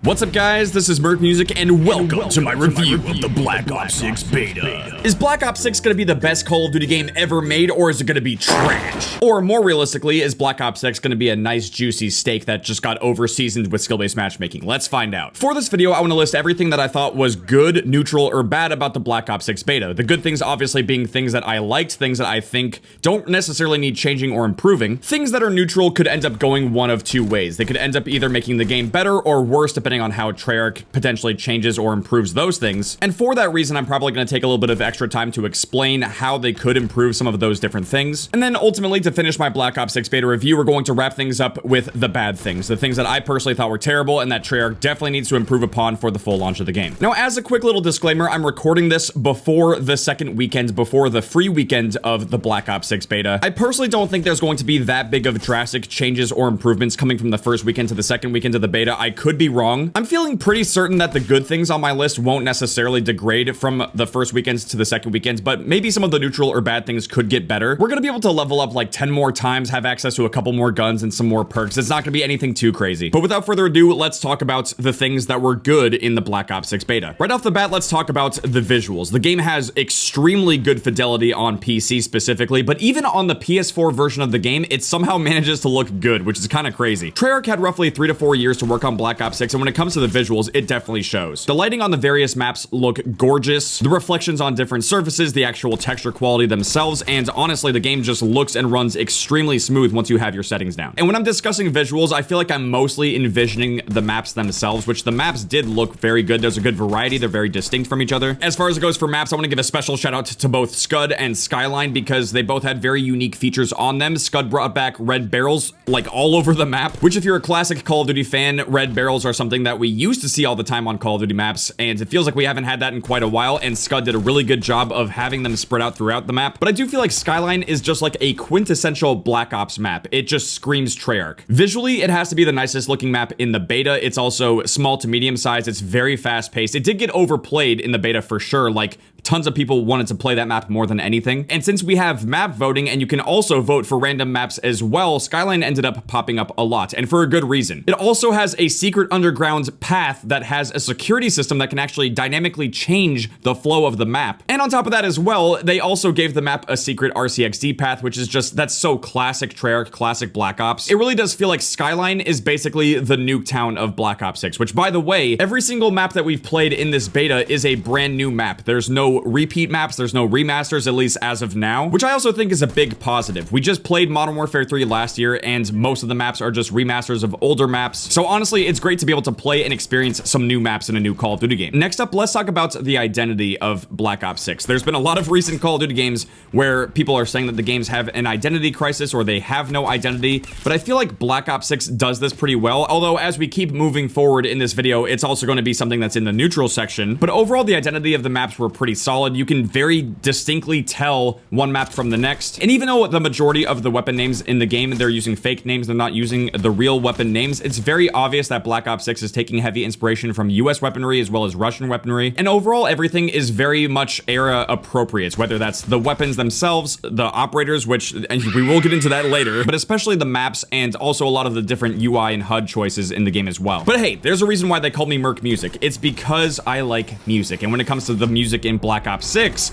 What's up guys, this is Merc Music and welcome to my review of the Black Ops 6 Beta. Is Black Ops 6 gonna be the best Call of Duty game ever made, or is it gonna be trash? Or more realistically, is Black Ops 6 gonna be a nice juicy steak that just got over-seasoned with skill-based matchmaking? Let's find out. For this video, I wanna list everything that I thought was good, neutral, or bad about the Black Ops 6 Beta. The good things obviously being things that I liked, things that I think don't necessarily need changing or improving. Things that are neutral could end up going one of two ways. They could end up either making the game better or worse depending on how Treyarch potentially changes or improves those things. And for that reason, I'm probably going to take a little bit of extra time to explain how they could improve some of those different things. And then ultimately, to finish my Black Ops 6 Beta review, we're going to wrap things up with the bad things, the things that I personally thought were terrible and that Treyarch definitely needs to improve upon for the full launch of the game. Now, as a quick little disclaimer, I'm recording this before the second weekend, before the free weekend of the Black Ops 6 Beta. I personally don't think there's going to be that big of drastic changes or improvements coming from the first weekend to the second weekend of the beta. I could be wrong. I'm feeling pretty certain that the good things on my list won't necessarily degrade from the first weekends to the second weekends, but maybe some of the neutral or bad things could get better. We're gonna be able to level up like 10 more times, have access to a couple more guns and some more perks. It's not gonna be anything too crazy. But without further ado, let's talk about the things that were good in the Black Ops 6 Beta. Right off the bat, let's talk about the visuals. The game has extremely good fidelity on PC specifically, but even on the PS4 version of the game, it somehow manages to look good, which is kind of crazy. Treyarch had roughly 3 to 4 years to work on Black Ops 6, and when it comes to the visuals, it definitely shows. The lighting on the various maps look gorgeous, the reflections on different surfaces, the actual texture quality themselves, and honestly, the game just looks and runs extremely smooth once you have your settings down. And when I'm discussing visuals, I feel like I'm mostly envisioning the maps themselves, which the maps did look very good. There's a good variety, they're very distinct from each other. As far as it goes for maps, I want to give a special shout out to both Scud and Skyline because they both had very unique features on them. Scud brought back red barrels like all over the map, which if you're a classic Call of Duty fan, red barrels are something that we used to see all the time on Call of Duty maps, and it feels like we haven't had that in quite a while, and Scud did a really good job of having them spread out throughout the map. But I do feel like Skyline is just like a quintessential Black Ops map. It just screams Treyarch. Visually, it has to be the nicest looking map in the beta. It's also small to medium size. It's very fast paced. It did get overplayed in the beta for sure. Like, tons of people wanted to play that map more than anything. And since we have map voting and you can also vote for random maps as well, Skyline ended up popping up a lot, and for a good reason. It also has a secret underground path that has a security system that can actually dynamically change the flow of the map. And on top of that as well, they also gave the map a secret RCXD path, which is just, that's so classic Treyarch, classic Black Ops. It really does feel like Skyline is basically the Nuketown of Black Ops 6, which by the way, every single map that we've played in this beta is a brand new map. There's no repeat maps, there's no remasters, at least as of now, which I also think is a big positive. We just played Modern Warfare 3 last year, and most of the maps are just remasters of older maps. So honestly, it's great to be able to play and experience some new maps in a new Call of Duty game. Next up, let's talk about the identity of Black Ops 6. There's been a lot of recent Call of Duty games where people are saying that the games have an identity crisis or they have no identity, but I feel like Black Ops 6 does this pretty well, although as we keep moving forward in this video, it's also going to be something that's in the neutral section. But overall, the identity of the maps were pretty solid. You can very distinctly tell one map from the next. And even though the majority of the weapon names in the game, they're using fake names, they're not using the real weapon names, it's very obvious that Black Ops 6 is taking heavy inspiration from US weaponry as well as Russian weaponry. And overall, everything is very much era appropriate, whether that's the weapons themselves, the operators, which and we will get into that later, but especially the maps and also a lot of the different UI and HUD choices in the game as well. But hey, there's a reason why they call me Merc Music. It's because I like music. And when it comes to the music in Black Ops 6,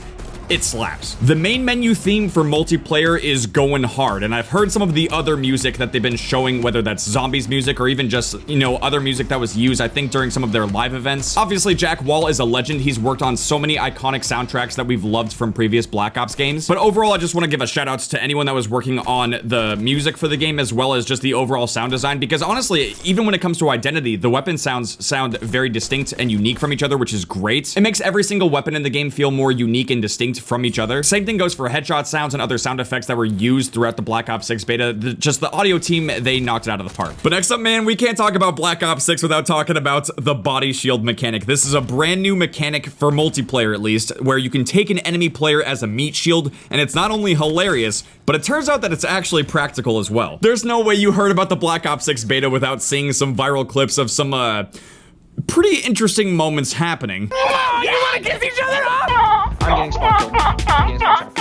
it slaps. The main menu theme for multiplayer is going hard, and I've heard some of the other music that they've been showing, whether that's Zombies music or even just, you know, other music that was used, I think, during some of their live events. Obviously, Jack Wall is a legend. He's worked on so many iconic soundtracks that we've loved from previous Black Ops games. But overall, I just want to give a shout out to anyone that was working on the music for the game as well as just the overall sound design, because honestly, even when it comes to identity, the weapon sounds sound very distinct and unique from each other, which is great. It makes every single weapon in the game feel more unique and distinct from each other. Same thing goes for headshot sounds and other sound effects that were used throughout the Black Ops 6 beta. Just the audio team, they knocked it out of the park. But next up, man, we can't talk about Black Ops 6 without talking about the body shield mechanic. This is a brand new mechanic for multiplayer, at least, where you can take an enemy player as a meat shield, and it's not only hilarious, but it turns out that it's actually practical as well. There's no way you heard about the Black Ops 6 beta without seeing some viral clips of some, pretty interesting moments happening. Oh, you wanna kiss each other up? I'm getting sparkled. I'm getting sparkled.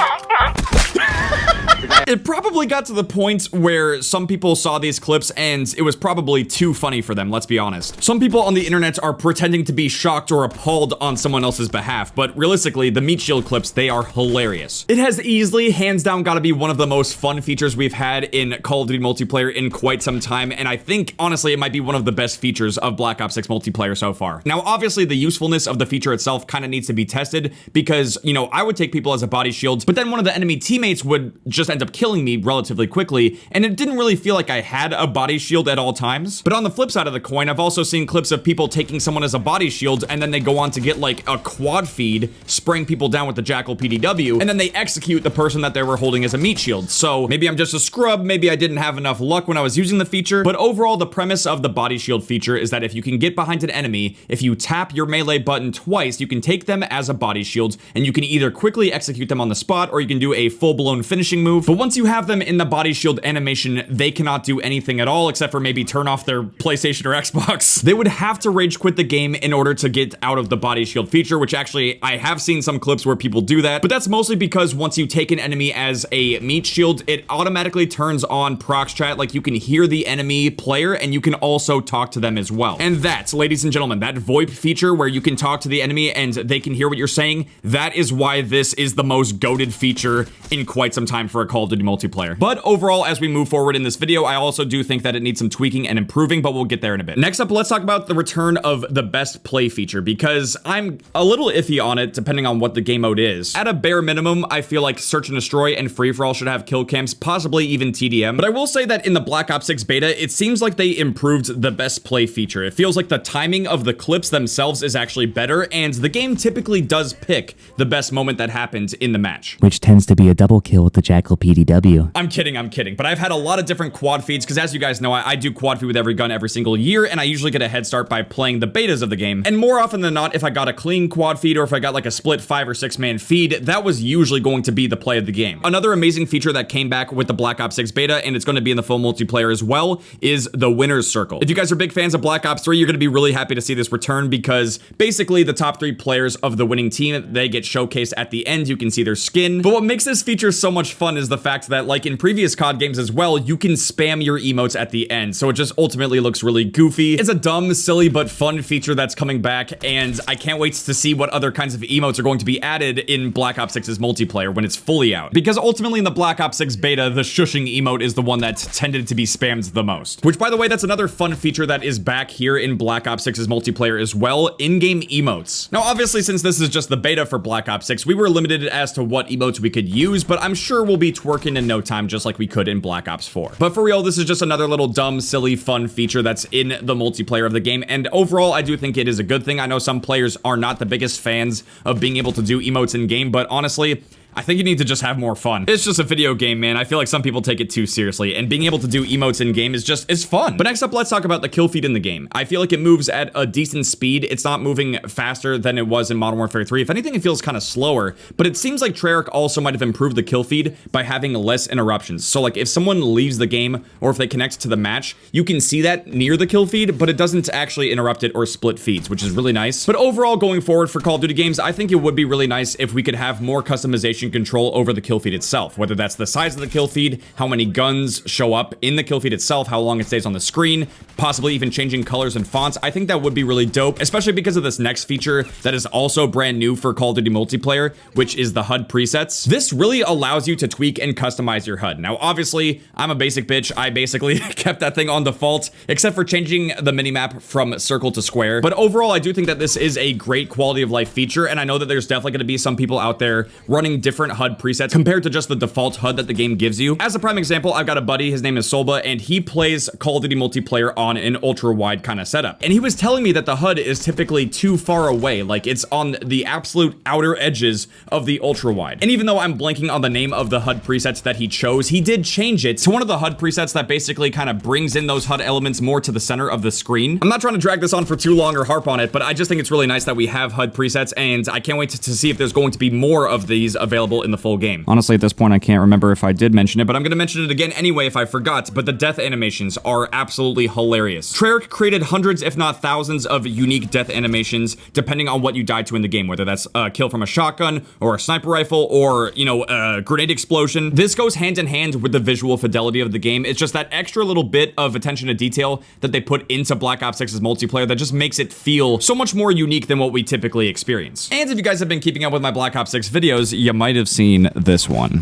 It probably got to the point where some people saw these clips and it was probably too funny for them, let's be honest. Some people on the internet are pretending to be shocked or appalled on someone else's behalf, but realistically, the meat shield clips, they are hilarious. It has easily, hands down, gotta be one of the most fun features we've had in Call of Duty multiplayer in quite some time, and I think, honestly, it might be one of the best features of Black Ops 6 multiplayer so far. Now, obviously, the usefulness of the feature itself kind of needs to be tested because, you know, I would take people as a body shield, but then one of the enemy teammates would just end up killing me relatively quickly, and it didn't really feel like I had a body shield at all times. But on the flip side of the coin, I've also seen clips of people taking someone as a body shield, and then they go on to get like a quad feed, spraying people down with the Jackal PDW, and then they execute the person that they were holding as a meat shield. So maybe I'm just a scrub, maybe I didn't have enough luck when I was using the feature, but overall, the premise of the body shield feature is that if you can get behind an enemy, if you tap your melee button twice, you can take them as a body shield, and you can either quickly execute them on the spot, or you can do a full-blown finishing move. But once you have them in the body shield animation, they cannot do anything at all, except for maybe turn off their PlayStation or Xbox. They would have to rage quit the game in order to get out of the body shield feature, which actually, I have seen some clips where people do that, but that's mostly because once you take an enemy as a meat shield, it automatically turns on prox chat, like you can hear the enemy player and you can also talk to them as well. And that, ladies and gentlemen, that VoIP feature where you can talk to the enemy and they can hear what you're saying, that is why this is the most goated feature in quite some time for a Call of Duty multiplayer. But overall, as we move forward in this video, I also do think that it needs some tweaking and improving, but we'll get there in a bit. Next up, let's talk about the return of the best play feature, because I'm a little iffy on it depending on what the game mode is. At a bare minimum, I feel like Search and Destroy and Free-for-all should have kill cams, possibly even TDM. But I will say that in the Black Ops 6 beta, it seems like they improved the best play feature. It feels like the timing of the clips themselves is actually better, and the game typically does pick the best moment that happened in the match. Which tends to be a double kill with the Jackal PDW. I'm kidding. But I've had a lot of different quad feeds, because as you guys know, I do quad feed with every gun every single year, and I usually get a head start by playing the betas of the game. And more often than not, if I got a clean quad feed or if I got like a split 5 or 6 man feed, that was usually going to be the play of the game. Another amazing feature that came back with the Black Ops 6 beta, and it's going to be in the full multiplayer as well, is the winner's circle. If you guys are big fans of Black Ops 3, you're going to be really happy to see this return, because basically the top 3 players of the winning team, they get showcased at the end. You can see their skin. But what makes this feature so much fun is the fact that, like in previous COD games as well, you can spam your emotes at the end. So it just ultimately looks really goofy. It's a dumb, silly, but fun feature that's coming back, and I can't wait to see what other kinds of emotes are going to be added in Black Ops 6's multiplayer when it's fully out. Because ultimately in the Black Ops 6 beta, the shushing emote is the one that tended to be spammed the most. Which, by the way, that's another fun feature that is back here in Black Ops 6's multiplayer as well, in-game emotes. Now, obviously, since this is just the beta for Black Ops 6, we were limited as to what emotes we could use, but I'm sure we'll be twerking in no time just like we could in Black Ops 4. But for real, this is just another little dumb, silly, fun feature that's in the multiplayer of the game, and overall, I do think it is a good thing. I know some players are not the biggest fans of being able to do emotes in game, but honestly, I think you need to just have more fun. It's just a video game, man. I feel like some people take it too seriously, and being able to do emotes in game is fun. But next up, let's talk about the kill feed in the game. I feel like it moves at a decent speed. It's not moving faster than it was in Modern Warfare 3. If anything, it feels kind of slower, but it seems like Treyarch also might have improved the kill feed by having less interruptions. So like if someone leaves the game or if they connect to the match, you can see that near the kill feed, but it doesn't actually interrupt it or split feeds, which is really nice. But overall, going forward for Call of Duty games, I think it would be really nice if we could have more customization control over the kill feed itself, whether that's the size of the kill feed, how many guns show up in the kill feed itself, how long it stays on the screen, possibly even changing colors and fonts. I think that would be really dope, especially because of this next feature that is also brand new for Call of Duty multiplayer, which is the HUD presets. This really allows you to tweak and customize your HUD. Now, obviously, I'm a basic bitch. I basically kept that thing on default, except for changing the minimap from circle to square. But overall, I do think that this is a great quality of life feature, and I know that there's definitely going to be some people out there running different HUD presets compared to just the default HUD that the game gives you. As a prime example, I've got a buddy, his name is Solba, and he plays Call of Duty multiplayer on an ultra wide kind of setup. And he was telling me that the HUD is typically too far away, like it's on the absolute outer edges of the ultra wide. And even though I'm blanking on the name of the HUD presets that he chose, he did change it to one of the HUD presets that basically kind of brings in those HUD elements more to the center of the screen. I'm not trying to drag this on for too long or harp on it, but I just think it's really nice that we have HUD presets, and I can't wait to see if there's going to be more of these available available in the full game. Honestly, at this point, I can't remember if I did mention it, but I'm gonna mention it again anyway if I forgot, but the death animations are absolutely hilarious. Treyarch created hundreds, if not thousands, of unique death animations, depending on what you died to in the game, whether that's a kill from a shotgun, or a sniper rifle, or, you know, a grenade explosion. This goes hand in hand with the visual fidelity of the game. It's just that extra little bit of attention to detail that they put into Black Ops 6's multiplayer that just makes it feel so much more unique than what we typically experience. And if you guys have been keeping up with my Black Ops 6 videos, you might have seen this one.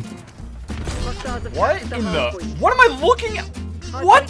What in the... What am I looking at? What?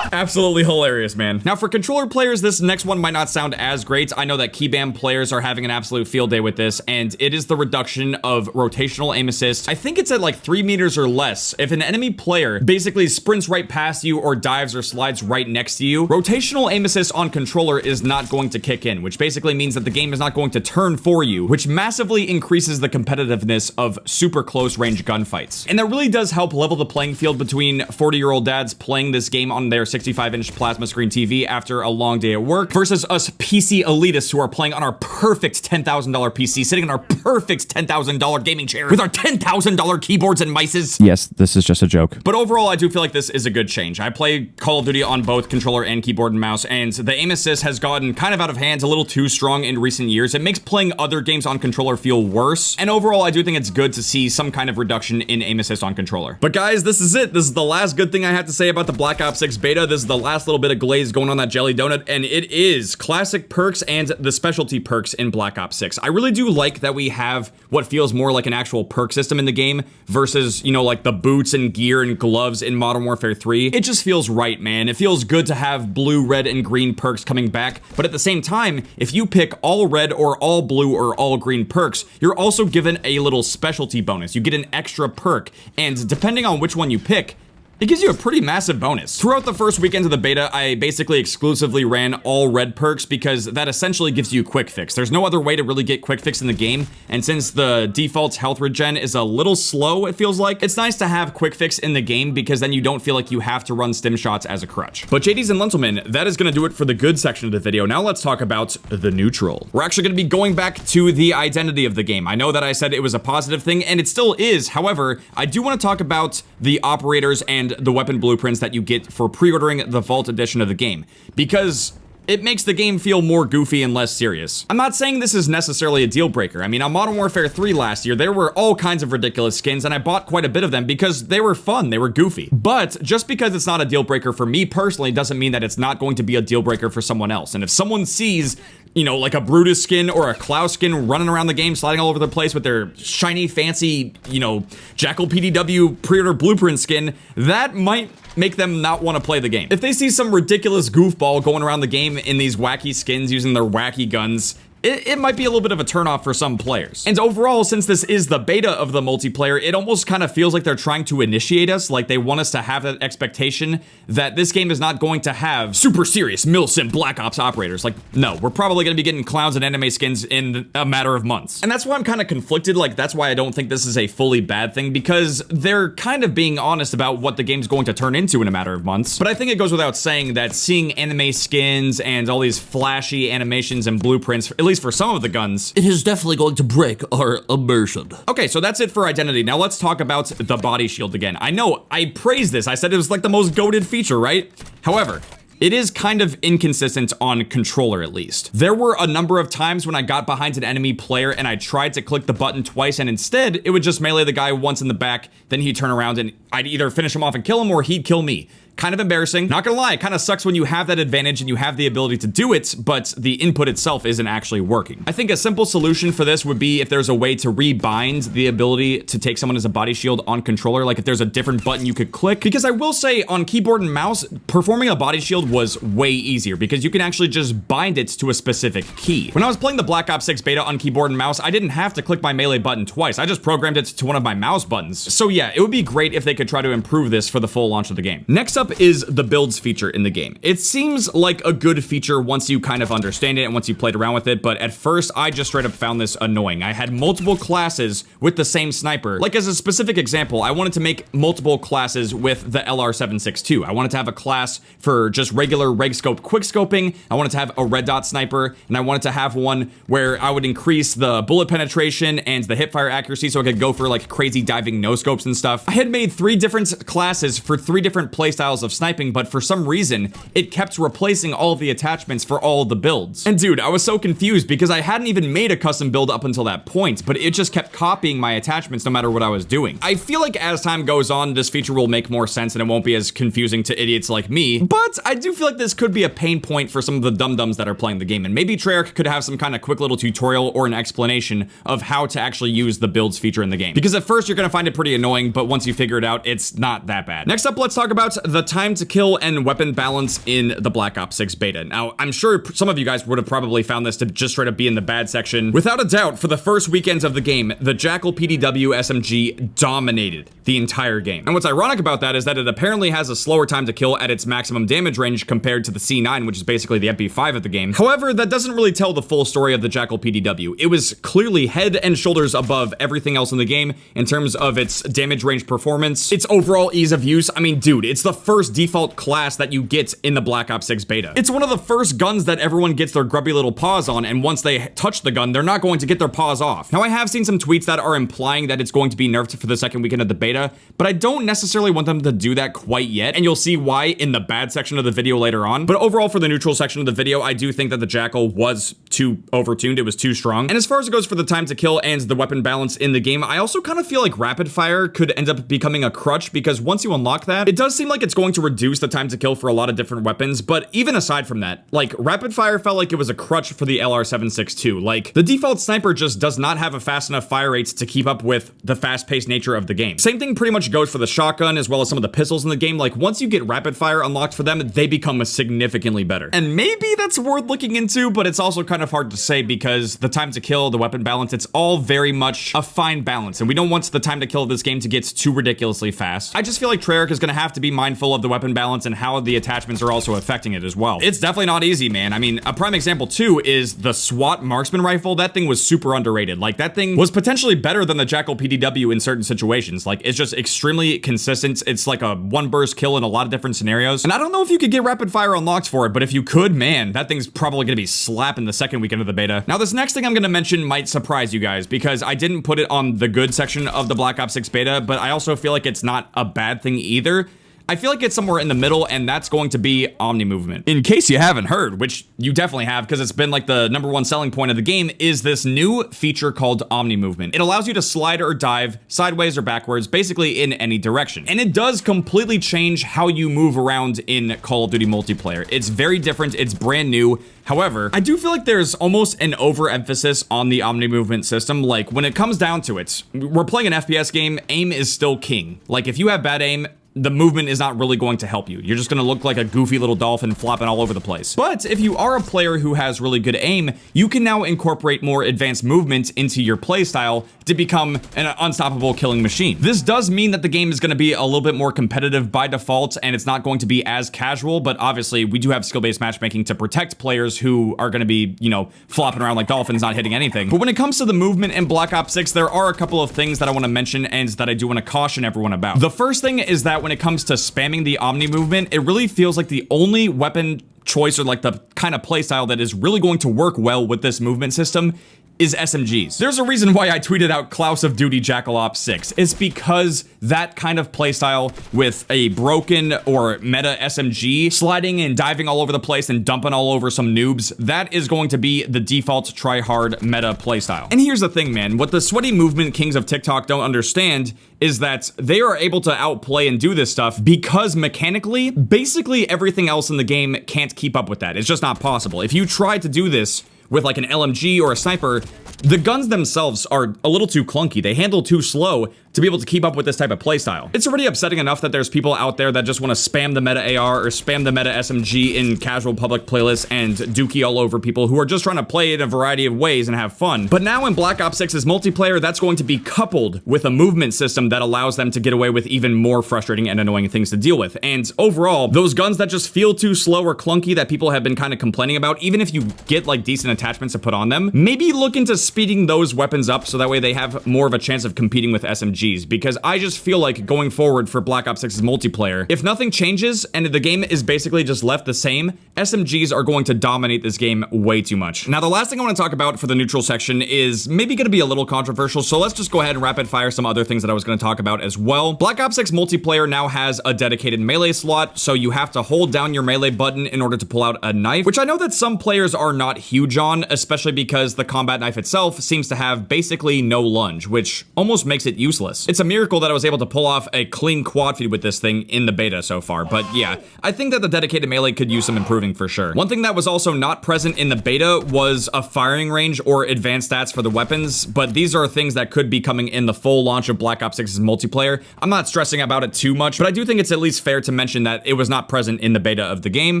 Absolutely hilarious, man. Now, for controller players, this next one might not sound as great. I know that keybam players are having an absolute field day with this, and it is the reduction of rotational aim assist. I think it's at like 3 meters or less. If an enemy player basically sprints right past you or dives or slides right next to you, rotational aim assist on controller is not going to kick in, which basically means that the game is not going to turn for you, which massively increases the competitiveness of super close range gunfights. And that really does help level the playing field between 40-year-old dads playing this game on their 65-inch plasma screen TV after a long day at work versus us PC elitists who are playing on our perfect $10,000 PC, sitting in our perfect $10,000 gaming chair with our $10,000 keyboards and mices. Yes, this is just a joke. But overall, I do feel like this is a good change. I play Call of Duty on both controller and keyboard and mouse, and the aim assist has gotten kind of out of hand, a little too strong in recent years. It makes playing other games on controller feel worse, and overall, I do think it's good to see some kind of reduction in aim assist on controller. But guys, this is it. This is the last good thing I have to say about the Black Ops 6 beta. This is the last little bit of glaze going on that jelly donut, and it is classic perks and the specialty perks in Black Ops 6. I really do like that we have what feels more like an actual perk system in the game versus, you know, like the boots and gear and gloves in Modern Warfare 3. It just feels right, man. It feels good to have blue, red, and green perks coming back, but at the same time, if you pick all red or all blue or all green perks, you're also given a little specialty bonus. You get an extra perk, and depending on which one you pick, it gives you a pretty massive bonus. Throughout the first weekend of the beta, I basically exclusively ran all red perks because that essentially gives you quick fix. There's no other way to really get quick fix in the game, and since the default health regen is a little slow, it feels like, it's nice to have quick fix in the game because then you don't feel like you have to run stim shots as a crutch. But JDs and gentlemen, that is gonna do it for the good section of the video. Now let's talk about the neutral. We're actually gonna be going back to the identity of the game. I know that I said it was a positive thing, and it still is. However, I do wanna talk about the operators and the weapon blueprints that you get for pre-ordering the Vault edition of the game, because it makes the game feel more goofy and less serious. I'm not saying this is necessarily a deal breaker. I mean, on Modern Warfare 3 last year, there were all kinds of ridiculous skins, and I bought quite a bit of them because they were fun, they were goofy. But just because it's not a deal breaker for me personally doesn't mean that it's not going to be a deal breaker for someone else. And if someone sees, you know, like a Brutus skin or a Klaus skin running around the game, sliding all over the place with their shiny, fancy, you know, Jackal PDW pre-order blueprint skin, that might make them not want to play the game. If they see some ridiculous goofball going around the game in these wacky skins using their wacky guns, it might be a little bit of a turnoff for some players. And overall, since this is the beta of the multiplayer, it almost kind of feels like they're trying to initiate us, like they want us to have that expectation that this game is not going to have super serious milsim Black Ops operators. Like, no, we're probably gonna be getting clowns and anime skins in a matter of months. And that's why I'm kind of conflicted, like that's why I don't think this is a fully bad thing, because they're kind of being honest about what the game's going to turn into in a matter of months. But I think it goes without saying that seeing anime skins and all these flashy animations and blueprints, at least for some of the guns, it is definitely going to break our immersion. Okay, so that's it for identity. Now let's talk about the body shield again. I know, I praised this. I said it was like the most goated feature, right? However, it is kind of inconsistent on controller, at least. There were a number of times when I got behind an enemy player and I tried to click the button twice, and instead it would just melee the guy once in the back, then he'd turn around and I'd either finish him off and kill him or he'd kill me. Kind of embarrassing. Not gonna lie, it kind of sucks when you have that advantage and you have the ability to do it, but the input itself isn't actually working. I think a simple solution for this would be if there's a way to rebind the ability to take someone as a body shield on controller, like if there's a different button you could click. Because I will say, on keyboard and mouse, performing a body shield was way easier because you can actually just bind it to a specific key. When I was playing the Black Ops 6 beta on keyboard and mouse, I didn't have to click my melee button twice. I just programmed it to one of my mouse buttons. So yeah, it would be great if they could try to improve this for the full launch of the game. Next up up is the builds feature in the game. It seems like a good feature once you kind of understand it and once you played around with it, but at first I just straight up found this annoying. I had multiple classes with the same sniper. Like as a specific example, I wanted to make multiple classes with the LR762. I wanted to have a class for just regular reg scope quick scoping. I wanted to have a red dot sniper, and I wanted to have one where I would increase the bullet penetration and the hipfire accuracy so I could go for like crazy diving no scopes and stuff. I had made 3 different classes for 3 different playstyles of sniping, but for some reason it kept replacing all of the attachments for all of the builds. And dude, I was so confused because I hadn't even made a custom build up until that point, but it just kept copying my attachments no matter what I was doing. I feel like as time goes on, this feature will make more sense and it won't be as confusing to idiots like me, but I do feel like this could be a pain point for some of the dum-dums that are playing the game, and maybe Treyarch could have some kind of quick little tutorial or an explanation of how to actually use the builds feature in the game. Because at first you're gonna find it pretty annoying, but once you figure it out, it's not that bad. Next up, let's talk about the time to kill and weapon balance in the Black Ops 6 beta. Now, I'm sure some of you guys would have probably found this to just straight up be in the bad section. Without a doubt, for the first weekends of the game, the Jackal PDW SMG dominated the entire game. And what's ironic about that is that it apparently has a slower time to kill at its maximum damage range compared to the C9, which is basically the MP5 of the game. However, that doesn't really tell the full story of the Jackal PDW. It was clearly head and shoulders above everything else in the game in terms of its damage range performance, its overall ease of use. I mean, dude, it's the first default class that you get in the Black Ops 6 beta. It's one of the first guns that everyone gets their grubby little paws on, and once they touch the gun, they're not going to get their paws off. Now, I have seen some tweets that are implying that it's going to be nerfed for the second weekend of the beta, but I don't necessarily want them to do that quite yet, and you'll see why in the bad section of the video later on. But overall, for the neutral section of the video, I do think that the Jackal was too overtuned. It was too strong. And as far as it goes for the time to kill and the weapon balance in the game, I also kind of feel like rapid fire could end up becoming a crutch, because once you unlock that, it does seem like it's going to reduce the time to kill for a lot of different weapons. But even aside from that, like, rapid fire felt like it was a crutch for the LR762. Like, the default sniper just does not have a fast enough fire rates to keep up with the fast-paced nature of the game. Same thing pretty much goes for the shotgun as well as some of the pistols in the game. Like, once you get rapid fire unlocked for them, they become significantly better. And maybe that's worth looking into, but it's also kind of hard to say because the time to kill, the weapon balance, it's all very much a fine balance, and we don't want the time to kill of this game to get too ridiculously fast. I just feel like Treyarch is going to have to be mindful of the weapon balance and how the attachments are also affecting it as well. It's definitely not easy, man. I mean, a prime example too is the SWAT marksman rifle. That thing was super underrated. Like, that thing was potentially better than the Jackal PDW in certain situations. Like, it's just extremely consistent. It's like a one burst kill in a lot of different scenarios. And I don't know if you could get rapid fire unlocked for it, but if you could, man, that thing's probably going to be slapping the second weekend of the beta. Now, this next thing I'm going to mention might surprise you guys because I didn't put it on the good section of the Black Ops 6 beta, but I also feel like it's not a bad thing either. I feel like it's somewhere in the middle, and that's going to be Omni Movement. In case you haven't heard, which you definitely have because it's been like the #1 selling point of the game, is this new feature called Omni Movement. It allows you to slide or dive sideways or backwards, basically in any direction. And it does completely change how you move around in Call of Duty multiplayer. It's very different, it's brand new. However, I do feel like there's almost an overemphasis on the Omni Movement system. Like, when it comes down to it, we're playing an FPS game, aim is still king. Like, if you have bad aim, the movement is not really going to help you. You're just gonna look like a goofy little dolphin flopping all over the place. But if you are a player who has really good aim, you can now incorporate more advanced movement into your playstyle to become an unstoppable killing machine. This does mean that the game is gonna be a little bit more competitive by default, and it's not going to be as casual, but obviously we do have skill-based matchmaking to protect players who are gonna be, you know, flopping around like dolphins, not hitting anything. But when it comes to the movement in Black Ops 6, there are a couple of things that I wanna mention and that I do wanna caution everyone about. The first thing is that when it comes to spamming the Omni Movement, it really feels like the only weapon choice or like the kind of playstyle that is really going to work well with this movement system is SMGs. There's a reason why I tweeted out Klaus of Duty Jackal Ops 6. It's because that kind of playstyle with a broken or meta SMG sliding and diving all over the place and dumping all over some noobs, that is going to be the default try-hard meta playstyle. And here's the thing, man. What the sweaty movement kings of TikTok don't understand is that they are able to outplay and do this stuff because mechanically, basically everything else in the game can't keep up with that. It's just not possible. If you try to do this with like an LMG or a sniper, the guns themselves are a little too clunky. They handle too slow. to be able to keep up with this type of playstyle. It's already upsetting enough that there's people out there that just want to spam the meta AR or spam the meta SMG in casual public playlists and dookie all over people who are just trying to play it in a variety of ways and have fun. But now in Black Ops 6's multiplayer, that's going to be coupled with a movement system that allows them to get away with even more frustrating and annoying things to deal with. And overall, those guns that just feel too slow or clunky that people have been kind of complaining about, even if you get like decent attachments to put on them, maybe look into speeding those weapons up so that way they have more of a chance of competing with SMGs, because I just feel like going forward for Black Ops 6's multiplayer, if nothing changes and the game is basically just left the same, SMGs are going to dominate this game way too much. Now, the last thing I want to talk about for the neutral section is maybe going to be a little controversial, so let's just go ahead and rapid fire some other things that I was going to talk about as well. Black Ops 6 multiplayer now has a dedicated melee slot, so you have to hold down your melee button in order to pull out a knife, which I know that some players are not huge on, especially because the combat knife itself seems to have basically no lunge, which almost makes it useless. It's a miracle that I was able to pull off a clean quad feed with this thing in the beta so far, but yeah, I think that the dedicated melee could use some improving for sure. One thing that was also not present in the beta was a firing range or advanced stats for the weapons, but these are things that could be coming in the full launch of Black Ops 6's multiplayer. I'm not stressing about it too much, but I do think it's at least fair to mention that it was not present in the beta of the game.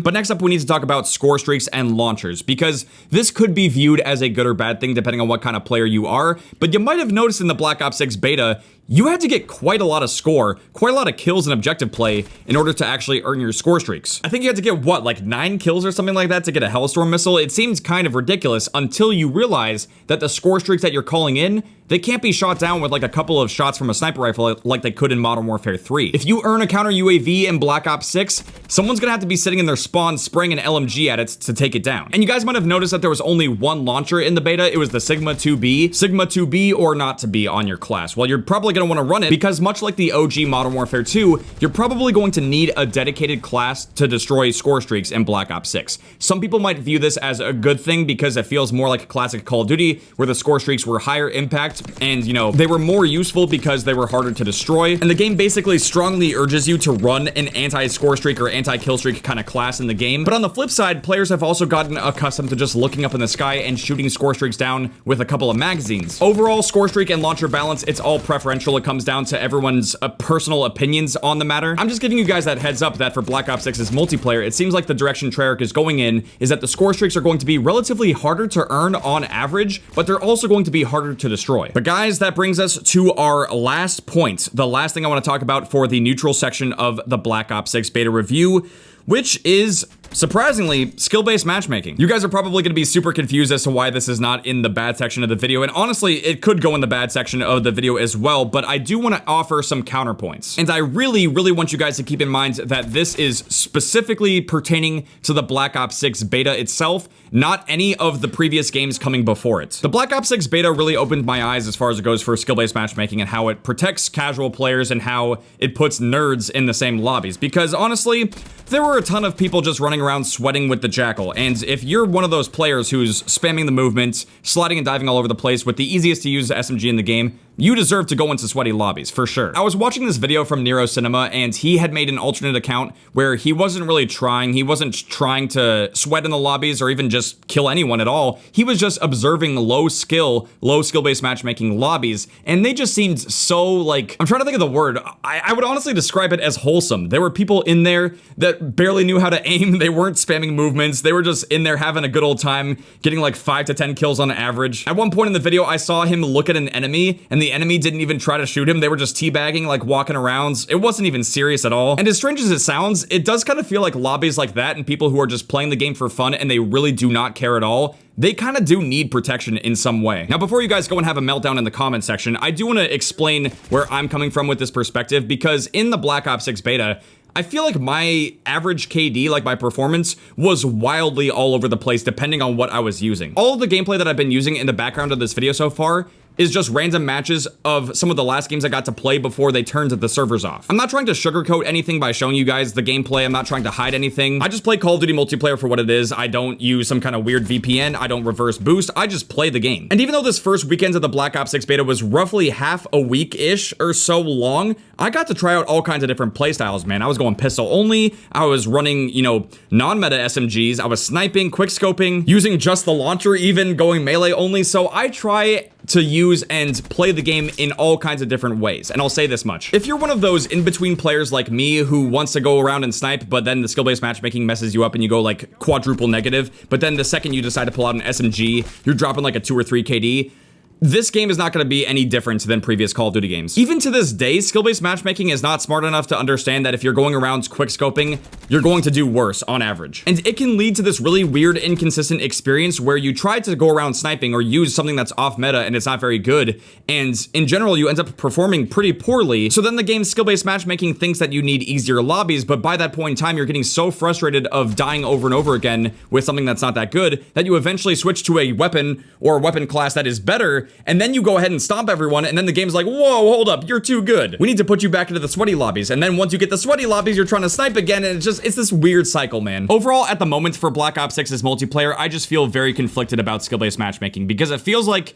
But next up, we need to talk about score streaks and launchers, because this could be viewed as a good or bad thing depending on what kind of player you are, but you might have noticed in the Black Ops 6 beta, you had to get quite a lot of score, quite a lot of kills and objective play in order to actually earn your score streaks. I think you had to get, what, like 9 kills or something like that to get a Hellstorm missile? It seems kind of ridiculous until you realize that the score streaks that you're calling in, they can't be shot down with like a couple of shots from a sniper rifle like they could in Modern Warfare 3. If you earn a counter UAV in Black Ops 6, someone's gonna have to be sitting in their spawn spraying an LMG at it to take it down. And you guys might have noticed that there was only one launcher in the beta. It was the Sigma 2B. Sigma 2B or not to be on your class. Well, you're probably gonna wanna run it because much like the OG Modern Warfare 2, you're probably going to need a dedicated class to destroy score streaks in Black Ops 6. Some people might view this as a good thing because it feels more like a classic Call of Duty where the score streaks were higher impact and, you know, they were more useful because they were harder to destroy. And the game basically strongly urges you to run an anti-score streak or anti-kill streak kind of class in the game. But on the flip side, players have also gotten accustomed to just looking up in the sky and shooting score streaks down with a couple of magazines. Overall, score streak and launcher balance, it's all preferential. It comes down to everyone's personal opinions on the matter. I'm just giving you guys that heads up that for Black Ops 6's multiplayer, it seems like the direction Treyarch is going in is that the score streaks are going to be relatively harder to earn on average, but they're also going to be harder to destroy. But guys, that brings us to our last point. The last thing I want to talk about for the neutral section of the Black Ops 6 beta review, which is surprisingly skill-based matchmaking. You guys are probably going to be super confused as to why this is not in the bad section of the video, and honestly, it could go in the bad section of the video as well, but I do want to offer some counterpoints. And I really want you guys to keep in mind that this is specifically pertaining to the Black Ops 6 beta itself, not any of the previous games coming before it. The Black Ops 6 beta really opened my eyes as far as it goes for skill-based matchmaking and how it protects casual players and how it puts nerds in the same lobbies, because honestly, there were a ton of people just running around sweating with the Jackal, and if you're one of those players who's spamming the movement, sliding and diving all over the place with the easiest to use SMG in the game, you deserve to go into sweaty lobbies, for sure. I was watching this video from Nero Cinema, and he had made an alternate account where he wasn't really trying. He wasn't trying to sweat in the lobbies or even just kill anyone at all. He was just observing low skill-based matchmaking lobbies, and they just seemed so, like, I'm trying to think of the word. I would honestly describe it as wholesome. There were people in there that barely knew how to aim. They weren't spamming movements. They were just in there having a good old time, getting like 5 to 10 kills on average. At one point in the video, I saw him look at an enemy, and the enemy didn't even try to shoot him. They were just teabagging, like walking around. It wasn't even serious at all. And as strange as it sounds, it does kind of feel like lobbies like that and people who are just playing the game for fun and they really do not care at all, they kind of do need protection in some way. Now, before you guys go and have a meltdown in the comment section, I do want to explain where I'm coming from with this perspective, because in the Black Ops 6 beta, I feel like my average KD, like my performance, was wildly all over the place depending on what I was using. All of the gameplay that I've been using in the background of this video so far is just random matches of some of the last games I got to play before they turned the servers off. I'm not trying to sugarcoat anything by showing you guys the gameplay. I'm not trying to hide anything. I just play Call of Duty multiplayer for what it is. I don't use some kind of weird VPN. I don't reverse boost. I just play the game. And even though this first weekend of the Black Ops 6 beta was roughly half a week-ish or so long, I got to try out all kinds of different playstyles, man. I was going pistol only. I was running, you know, non-meta SMGs. I was sniping, quick scoping, using just the launcher, even going melee only. So I try to use use and play the game in all kinds of different ways. And I'll say this much. If you're one of those in-between players like me who wants to go around and snipe, but then the skill-based matchmaking messes you up and you go like quadruple negative, but then the second you decide to pull out an SMG, you're dropping like a 2 or 3 KD, this game is not going to be any different than previous Call of Duty games. Even to this day, skill-based matchmaking is not smart enough to understand that if you're going around quick-scoping, you're going to do worse on average. And it can lead to this really weird, inconsistent experience where you try to go around sniping or use something that's off-meta and it's not very good, and in general, you end up performing pretty poorly. So then the game's skill-based matchmaking thinks that you need easier lobbies, but by that point in time, you're getting so frustrated of dying over and over again with something that's not that good that you eventually switch to a weapon or a weapon class that is better, and then you go ahead and stomp everyone, and then the game's like, whoa, hold up, you're too good. We need to put you back into the sweaty lobbies, and then once you get the sweaty lobbies, you're trying to snipe again, and it's this weird cycle, man. Overall, at the moment for Black Ops 6's multiplayer, I just feel very conflicted about skill-based matchmaking, because it feels like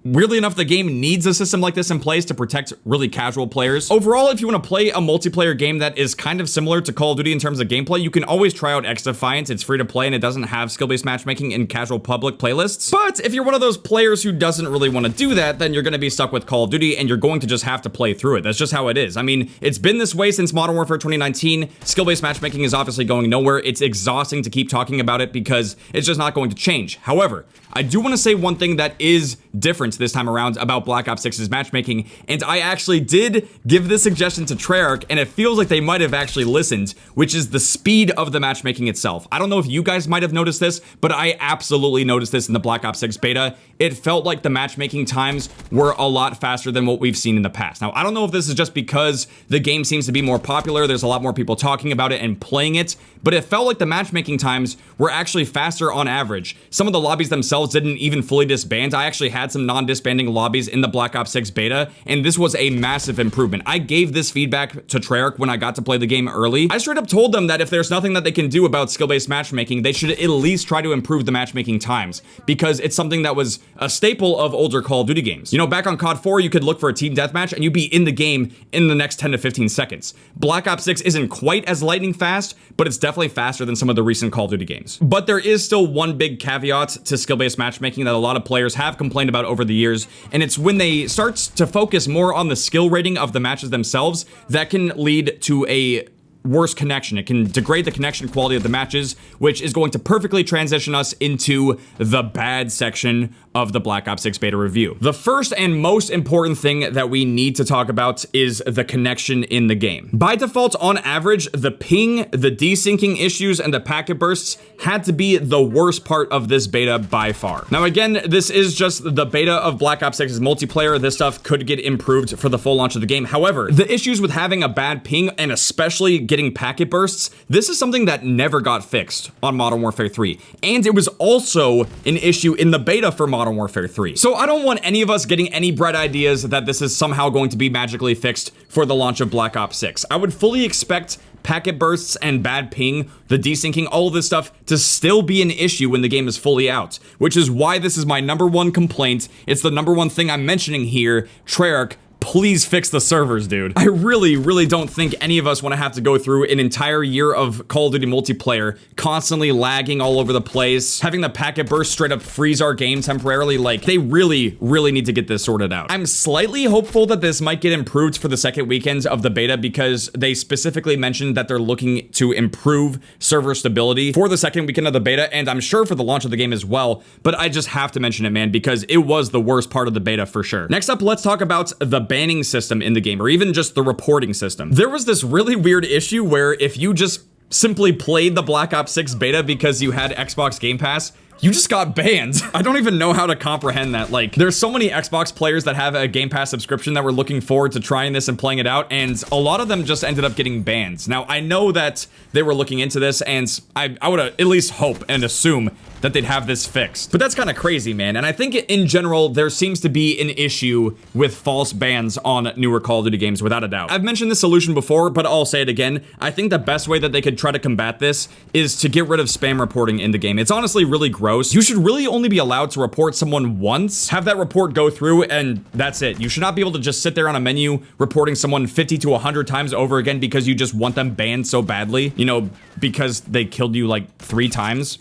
weirdly enough, the game needs a system like this in place to protect really casual players. Overall, if you want to play a multiplayer game that is kind of similar to Call of Duty in terms of gameplay, you can always try out X-Defiant. It's free to play and it doesn't have skill-based matchmaking in casual public playlists. But if you're one of those players who doesn't really want to do that, then you're going to be stuck with Call of Duty and you're going to just have to play through it. That's just how it is. I mean, it's been this way since Modern Warfare 2019. Skill-based matchmaking is obviously going nowhere. It's exhausting to keep talking about it because it's just not going to change. However, I do want to say one thing that is different this time around about Black Ops 6's matchmaking, and I actually did give this suggestion to Treyarch, and it feels like they might have actually listened, which is the speed of the matchmaking itself. I don't know if you guys might have noticed this, but I absolutely noticed this in the Black Ops 6 beta. It felt like the matchmaking times were a lot faster than what we've seen in the past. Now, I don't know if this is just because the game seems to be more popular, there's a lot more people talking about it and playing it, but it felt like the matchmaking times were actually faster on average. Some of the lobbies themselves didn't even fully disband. I actually had some non-disbanding lobbies in the Black Ops 6 beta, and this was a massive improvement. I gave this feedback to Treyarch when I got to play the game early. I straight up told them that if there's nothing that they can do about skill-based matchmaking, they should at least try to improve the matchmaking times, because it's something that was a staple of older Call of Duty games. You know, back on COD 4, you could look for a team deathmatch and you'd be in the game in the next 10 to 15 seconds. Black Ops 6 isn't quite as lightning fast, but it's definitely faster than some of the recent Call of Duty games. But there is still one big caveat to skill-based matchmaking that a lot of players have complained about over the years, and it's when they start to focus more on the skill rating of the matches themselves, that can lead to a worse connection. It can degrade the connection quality of the matches, which is going to perfectly transition us into the bad section of the Black Ops 6 beta review. The first and most important thing that we need to talk about is the connection in the game. By default, on average, the ping, the desyncing issues, and the packet bursts had to be the worst part of this beta by far. Now again, this is just the beta of Black Ops 6's multiplayer. This stuff could get improved for the full launch of the game. However, the issues with having a bad ping, and especially getting packet bursts, this is something that never got fixed on Modern Warfare 3. And it was also an issue in the beta for Modern Warfare 3. So I don't want any of us getting any bright ideas that this is somehow going to be magically fixed for the launch of Black Ops 6. I would fully expect packet bursts and bad ping, the desyncing, all of this stuff to still be an issue when the game is fully out, which is why this is my #1 complaint. It's the #1 thing I'm mentioning here. Treyarch, please fix the servers, dude. I really don't think any of us want to have to go through an entire year of Call of Duty multiplayer, constantly lagging all over the place, having the packet burst straight up freeze our game temporarily. Like, they really need to get this sorted out. I'm slightly hopeful that this might get improved for the second weekend of the beta, because they specifically mentioned that they're looking to improve server stability for the second weekend of the beta, and I'm sure for the launch of the game as well, but I just have to mention it, man, because it was the worst part of the beta for sure. Next up, let's talk about the banning system in the game, or even just the reporting system. There was this really weird issue where if you just simply played the Black Ops 6 beta because you had Xbox Game Pass, you just got banned. I don't even know how to comprehend that. Like, there's so many Xbox players that have a Game Pass subscription that were looking forward to trying this and playing it out, and a lot of them just ended up getting banned. Now, I know that they were looking into this, and I would at least hope and assume that they'd have this fixed. But that's kind of crazy, man. And I think in general, there seems to be an issue with false bans on newer Call of Duty games, without a doubt. I've mentioned this solution before, but I'll say it again. I think the best way that they could try to combat this is to get rid of spam reporting in the game. It's honestly really gross. You should really only be allowed to report someone once, have that report go through, and that's it. You should not be able to just sit there on a menu reporting someone 50 to 100 times over again because you just want them banned so badly, you know, because they killed you like 3 times.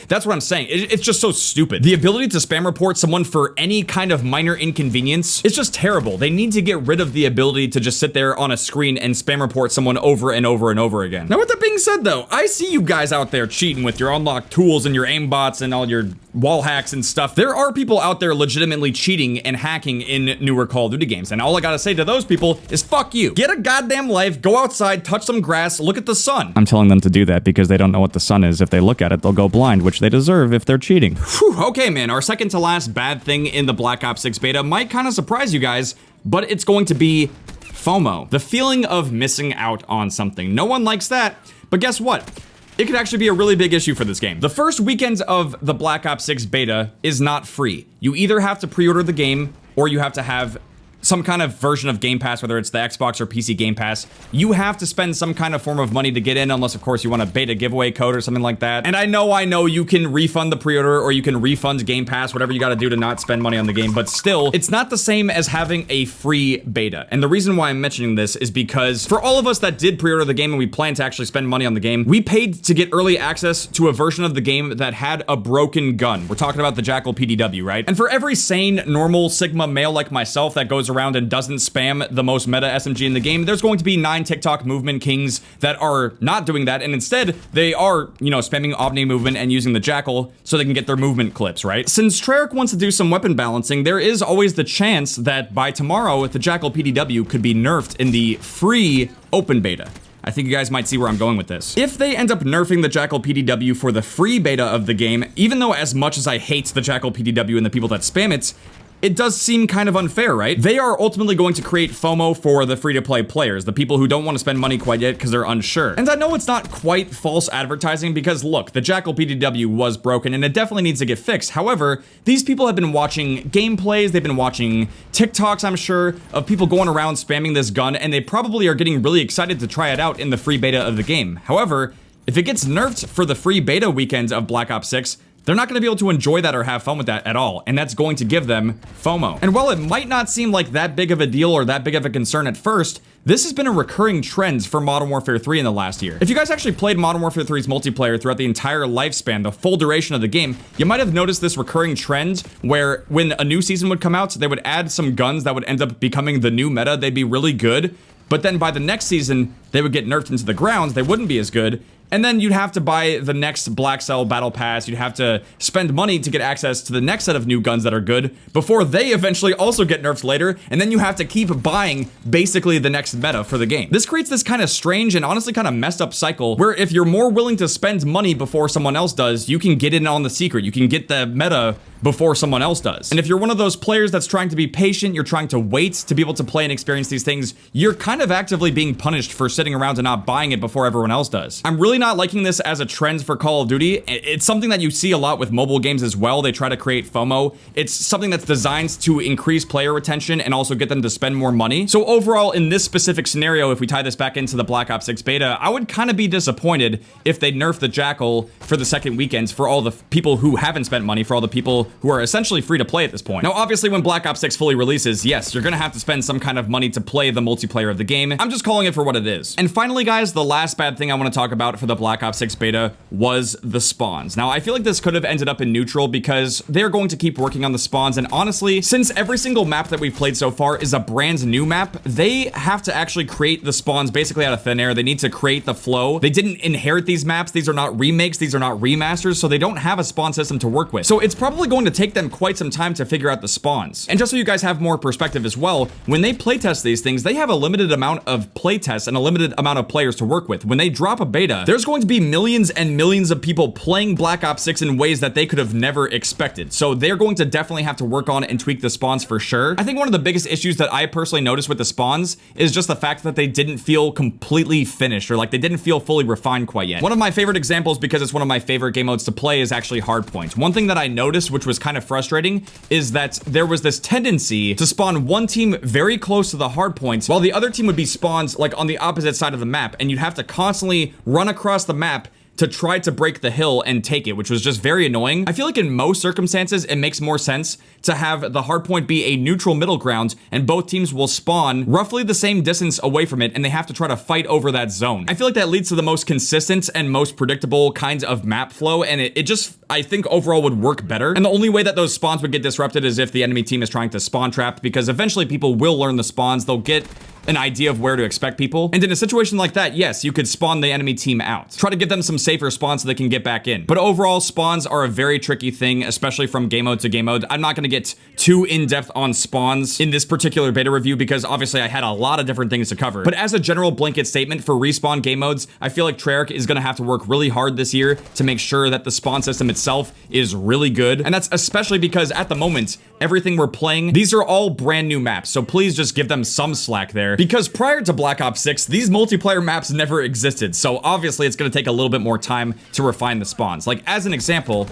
That's what I'm saying. It's just so stupid. The ability to spam report someone for any kind of minor inconvenience is just terrible. They need to get rid of the ability to just sit there on a screen and spam report someone over and over and over again. Now, with that being said, though, I see you guys out there cheating with your unlocked tools and your aimbots and all your wall hacks and stuff. There are people out there legitimately cheating and hacking in newer Call of Duty games, and all I gotta say to those people is fuck you. Get a goddamn life, go outside, touch some grass, look at the sun. I'm telling them to do that because they don't know what the sun is. If they look at it, they'll go blind, which they deserve if they're cheating. Whew, okay, man, our second to last bad thing in the Black Ops 6 beta might kind of surprise you guys, but it's going to be FOMO. The feeling of missing out on something. No one likes that, but guess what? It could actually be a really big issue for this game. The first weekend of the Black Ops 6 beta is not free. You either have to pre-order the game or you have to have some kind of version of Game Pass, whether it's the Xbox or PC Game Pass. You have to spend some kind of form of money to get in, unless of course you want a beta giveaway code or something like that. And I know you can refund the pre-order or you can refund Game Pass, whatever you gotta do to not spend money on the game, but still, it's not the same as having a free beta. And the reason why I'm mentioning this is because for all of us that did pre-order the game and we plan to actually spend money on the game, we paid to get early access to a version of the game that had a broken gun. We're talking about the Jackal PDW, right? And for every sane, normal Sigma male like myself that goes around and doesn't spam the most meta SMG in the game, there's going to be 9 TikTok movement kings that are not doing that, and instead they are, you know, spamming Omni Movement and using the Jackal so they can get their movement clips, right? Since Treyarch wants to do some weapon balancing, there is always the chance that by tomorrow the Jackal PDW could be nerfed in the free open beta. I think you guys might see where I'm going with this. If they end up nerfing the Jackal PDW for the free beta of the game, even though as much as I hate the Jackal PDW and the people that spam it, it does seem kind of unfair, right? They are ultimately going to create FOMO for the free-to-play players, the people who don't want to spend money quite yet because they're unsure. And I know it's not quite false advertising because look, the Jackal PDW was broken and it definitely needs to get fixed. However, these people have been watching gameplays, they've been watching TikToks, I'm sure, of people going around spamming this gun, and they probably are getting really excited to try it out in the free beta of the game. However, if it gets nerfed for the free beta weekend of Black Ops 6, they're not going to be able to enjoy that or have fun with that at all, and that's going to give them FOMO. And while it might not seem like that big of a deal or that big of a concern at first, this has been a recurring trend for Modern Warfare 3 in the last year. If you guys actually played Modern Warfare 3's multiplayer throughout the entire lifespan, the full duration of the game, you might have noticed this recurring trend where when a new season would come out, they would add some guns that would end up becoming the new meta. They'd be really good, but then by the next season, they would get nerfed into the ground. They wouldn't be as good. And then you'd have to buy the next Black Cell Battle Pass. You'd have to spend money to get access to the next set of new guns that are good before they eventually also get nerfed later. And then you have to keep buying basically the next meta for the game. This creates this kind of strange and honestly kind of messed up cycle where if you're more willing to spend money before someone else does, you can get in on the secret. You can get the meta before someone else does. And if you're one of those players that's trying to be patient, you're trying to wait to be able to play and experience these things, you're kind of actively being punished for sitting around and not buying it before everyone else does. I'm really not liking this as a trend for Call of Duty. It's something that you see a lot with mobile games as well. They try to create FOMO. It's something that's designed to increase player retention and also get them to spend more money. So overall, in this specific scenario, if we tie this back into the Black Ops 6 beta, I would kind of be disappointed if they nerf the Jackal for the second weekends for all the people who haven't spent money, for all the people who are essentially free to play at this point. Now, obviously, when Black Ops 6 fully releases, yes, you're gonna have to spend some kind of money to play the multiplayer of the game. I'm just calling it for what it is. And finally, guys, the last bad thing I want to talk about for the Black Ops 6 beta was the spawns. Now, I feel like this could have ended up in neutral because they're going to keep working on the spawns, and honestly, since every single map that we've played so far is a brand new map, they have to actually create the spawns basically out of thin air. They need to create the flow. They didn't inherit these maps. These are not remakes. These are not remasters, so they don't have a spawn system to work with. So it's probably going to take them quite some time to figure out the spawns. And just so you guys have more perspective as well, when they playtest these things, they have a limited amount of playtests and a limited amount of players to work with. When they drop a beta, there's going to be millions and millions of people playing Black Ops 6 in ways that they could have never expected. So they're going to definitely have to work on and tweak the spawns for sure. I think one of the biggest issues that I personally noticed with the spawns is just the fact that they didn't feel completely finished, or like they didn't feel fully refined quite yet. One of my favorite examples, because it's one of my favorite game modes to play, is actually hardpoint. One thing that I noticed, which was kind of frustrating, is that there was this tendency to spawn one team very close to the hard points while the other team would be spawned like on the opposite side of the map, and you'd have to constantly run across the map to try to break the hill and take it, which was just very annoying. I feel like in most circumstances, it makes more sense to have the hardpoint be a neutral middle ground, and both teams will spawn roughly the same distance away from it, and they have to try to fight over that zone. I feel like that leads to the most consistent and most predictable kinds of map flow, and it just, I think, overall would work better. And the only way that those spawns would get disrupted is if the enemy team is trying to spawn trap, because eventually people will learn the spawns. They'll get an idea of where to expect people. And in a situation like that, yes, you could spawn the enemy team out. Try to give them some safer spawns so they can get back in. But overall, spawns are a very tricky thing, especially from game mode to game mode. I'm not gonna get too in-depth on spawns in this particular beta review because obviously I had a lot of different things to cover. But as a general blanket statement for respawn game modes, I feel like Treyarch is gonna have to work really hard this year to make sure that the spawn system itself is really good. And that's especially because at the moment, everything we're playing, these are all brand new maps. So please just give them some slack there. Because prior to Black Ops 6, these multiplayer maps never existed, so obviously it's going to take a little bit more time to refine the spawns. Like, as an example,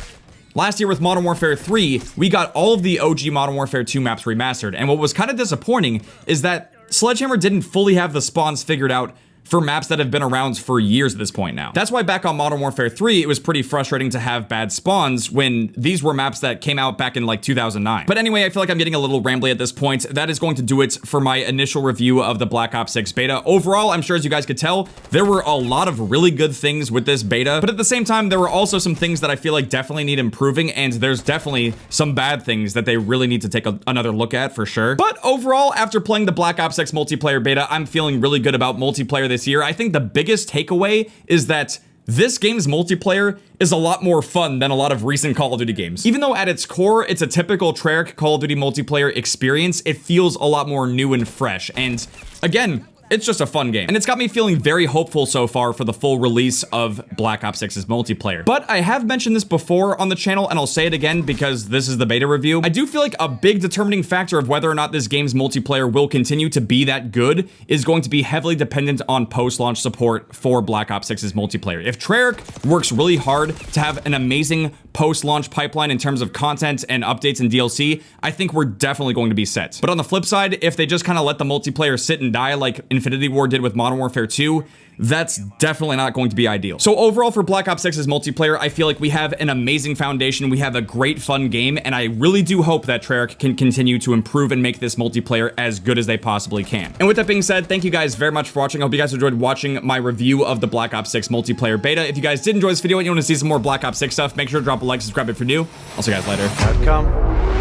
last year with Modern Warfare 3, we got all of the OG Modern Warfare 2 maps remastered, and what was kind of disappointing is that Sledgehammer didn't fully have the spawns figured out for maps that have been around for years at this point now. That's why back on Modern Warfare 3, it was pretty frustrating to have bad spawns when these were maps that came out back in like 2009. But anyway, I feel like I'm getting a little rambly at this point. That is going to do it for my initial review of the Black Ops 6 beta. Overall, I'm sure as you guys could tell, there were a lot of really good things with this beta, but at the same time, there were also some things that I feel like definitely need improving, and there's definitely some bad things that they really need to take another look at for sure. But overall, after playing the Black Ops 6 multiplayer beta, I'm feeling really good about multiplayer this year. I think the biggest takeaway is that this game's multiplayer is a lot more fun than a lot of recent Call of Duty games. Even though at its core, it's a typical Treyarch Call of Duty multiplayer experience, it feels a lot more new and fresh. And again, it's just a fun game. And it's got me feeling very hopeful so far for the full release of Black Ops 6's multiplayer. But I have mentioned this before on the channel, and I'll say it again because this is the beta review. I do feel like a big determining factor of whether or not this game's multiplayer will continue to be that good is going to be heavily dependent on post-launch support for Black Ops 6's multiplayer. If Treyarch works really hard to have an amazing post-launch pipeline in terms of content and updates and DLC, I think we're definitely going to be set. But on the flip side, if they just kind of let the multiplayer sit and die like Infinity Ward did with Modern Warfare 2, that's definitely not going to be ideal. So overall for Black Ops 6's multiplayer, I feel like we have an amazing foundation. We have a great fun game, and I really do hope that Treyarch can continue to improve and make this multiplayer as good as they possibly can. And with that being said, thank you guys very much for watching. I hope you guys enjoyed watching my review of the Black Ops 6 multiplayer beta. If you guys did enjoy this video and you want to see some more Black Ops 6 stuff, make sure to drop a like, subscribe if you're new. I'll see you guys later. I've come.